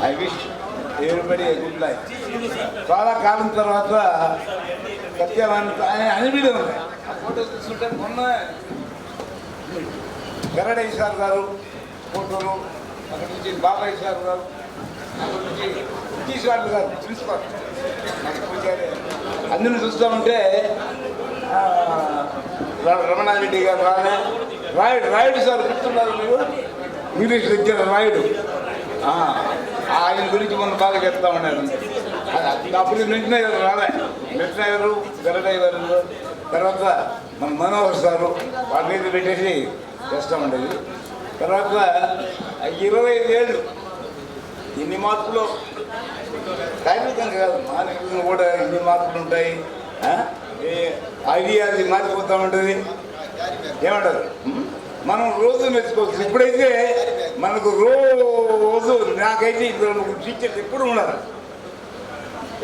I wish everybody a good life. చాలా కాలం తర్వాత సత్యాన్ని అనిపించడం ఉంది. ఆ ఫోటో చూస్తుంటే మొన్న గరడయ్య సార్ గారు ఫోటోలు, అక్కడి నుంచి బాబాయ్ సార్ గారు, అక్కడి నుంచి ఈశ్వర్ గారు ప్రిన్సిపల్ అందరిని చూస్తూ ఉంటే రమణారెడ్డి గారు రాయుడు సార్ గుర్తున్నారు మీరు, ఇంగ్లీష్ లెక్చరర్ రాయుడు, ఆయన గురించి మనం బాగా చెప్తా ఉన్నాడు. అప్పుడు నెట్టినారు రాలే, నెట్టినారు గరడయ్య గారు, తర్వాత మన మనోహర్ సారు వాళ్ళ మీద పెట్టేసి చేస్తూ ఉండేది. తర్వాత 25 ఏళ్ళు ఇన్ని మార్పులు కార్మికంగా కాదు, మానసికంగా కూడా ఇన్ని మార్పులు ఉంటాయి. అది మారిపోతూ ఉంటుంది. ఏమంటారు, మనం రోజు నేర్చుకోవచ్చు. ఇప్పుడైతే మనకు రోజు నాకైతే ఇప్పుడు టీచర్స్ ఎప్పుడు ఉన్నారు,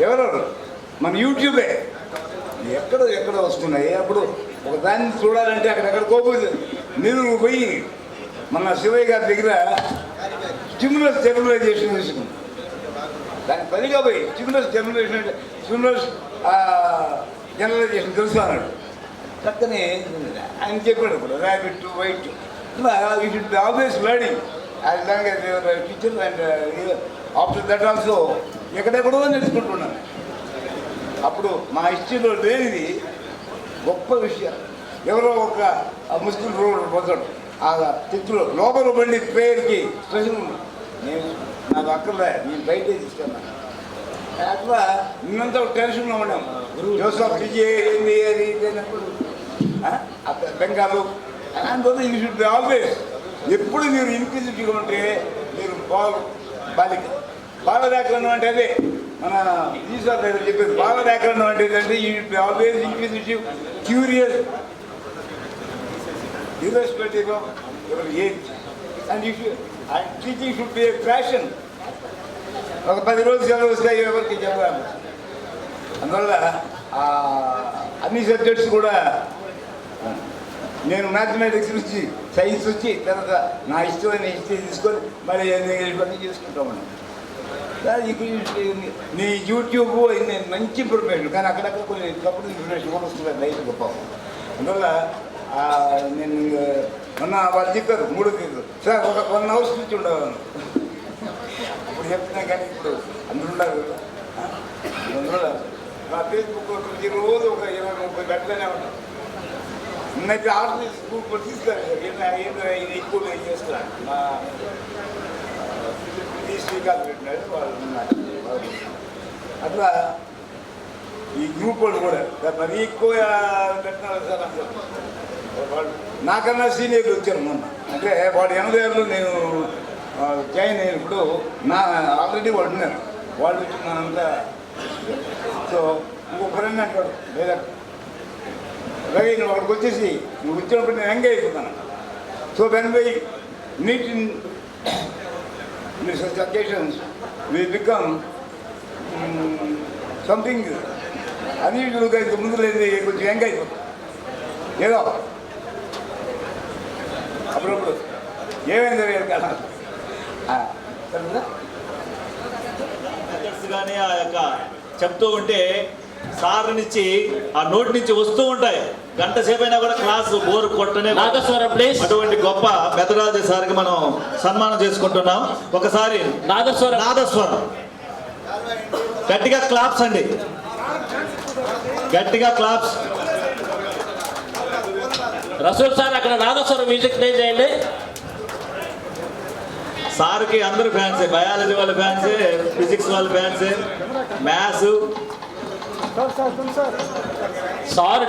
ఎవరెవరు మన యూట్యూబే ఎక్కడో వస్తున్నాయి. అప్పుడు ఒక దాన్ని చూడాలంటే అక్కడెక్కడికో మీరు పోయి మన శివయ్య గారి దగ్గర స్టిమ్యులస్ జనరలైజేషన్ తీసుకున్నాం. దాని పనిగా పోయి స్టిమ్యులస్ జనరలైజేషన్ తెలుసు అన్నాడు. చక్కని ఆయన చెప్పాడు ఇప్పుడు rabbit white you should be always learning as long as your teacher and after that also ఎక్కడెక్కడో నేర్చుకుంటున్నాను. అప్పుడు మా హిస్టరీలో లేనిది గొప్ప విషయం. ఎవరో ఒక ముస్లిం రోడ్ పోతాడు, ఆ తిత్తులో లోపల బండి పేరుకి స్టేషన్ నేను నాకు అక్కర్లే, నేను బయటే తీసుకున్నాను. అట్లా నిన్నంతా టెన్షన్లో ఉన్నాం. జోసఫ్ ఏంది అది బెంగాలు అందువల్ల యూ షుడ్ బి ఆల్వేస్, ఎప్పుడు మీరు ఇన్క్విజిటివ్గా ఉంటే మీరు బాల వ్యాకరణం అంటే అదే మన ఈశ్వర్ దగ్గర చెప్పేది. బాల వ్యాకరణం అంటే ఏంటంటే you should be always inquisitive, curious, irrespective of your age, and teaching should be a passion. ఒక 10 రోజులు సెలవు వస్తాయి ఎవరికి చెప్పాలి. అందువల్ల అన్ని సబ్జెక్ట్స్ కూడా నేను మ్యాథమెటిక్స్ నుంచి సైన్స్ వచ్చి తర్వాత నా ఇష్టమైన హిస్టరీ తీసుకొని మరి ఇవన్నీ చేసుకుంటామని. నీ యూట్యూబ్ మంచి ఇన్ఫర్మేషన్, కానీ అక్కడక్కడ కొన్ని తప్పుడు ఇన్ఫర్మేషన్ కూడా వస్తుంది లైఫ్ గొప్ప. అందువల్ల నేను మొన్న వాళ్ళు చెప్పారు 3 గంటలు సార్, ఒక 1 hours నుంచి ఉండేవాళ్ళు. ఇప్పుడు చెప్తున్నా కానీ ఇప్పుడు అందరూ ఉన్నారు. అందువల్ల నా ఫేస్బుక్ రోజు ఒక 20-30 గంటలనే ఉంటాను. నిన్నైతే ఆర్డర్ స్కూల్ తీసుకున్నాను, ఎక్కువ చేస్తున్నాను. మా శ్రీకాంత్ పెట్టినాడు వాళ్ళు ఉన్నారు. అట్లా ఈ గ్రూప్ వాళ్ళు కూడా మరి ఎక్కువ పెట్టినారు సార్. వాళ్ళు నాకన్నా సీనియర్లు వచ్చారు మొన్న. అంటే వాడు 80 ఏళ్ళు నేను జాయిన్ అయినప్పుడు నా ఆల్రెడీ వాళ్ళు ఉన్నారు. వాళ్ళు వచ్చి మనంతా సో ఇంకొక ఫ్రెండ్ అంటాడు లేదా రవి నువ్వు అక్కడికి వచ్చేసి నువ్వు వచ్చినప్పుడు నేను ఎంగేజ్ అయిపోతాను. So when we meet in such occasions we become something unusualగా ఇంక ముందు లేదు, కొంచెం యంగ్ అయిపోతాం. ఏదో అప్పుడప్పుడు ఏమైంది కదా కానీ ఆ యొక్క చెప్తూ ఉంటే సార్ నుంచి ఆ నోటి నుంచి వస్తూ ఉంటాయి. గంట సేపు అయినా కూడా క్లాసు బోరు కొట్టనే. అటువంటి గొప్ప పెద్దరాజు సార్కి మనం సన్మానం చేసుకుంటున్నాం. ఒకసారి నాదస్వరం గట్టిగా క్లాప్స్ అండి, గట్టిగా క్లాప్స్. రసూల్ సార్ అక్కడ నాదస్వరం మ్యూజిక్ ప్లే చేయండి. సార్కి అందరు ఫ్యాన్సే, బయాలజీ వాళ్ళ ఫ్యాన్సే, ఫిజిక్స్ వాళ్ళ ఫ్యాన్సే, మ్యాథ్స్ సార్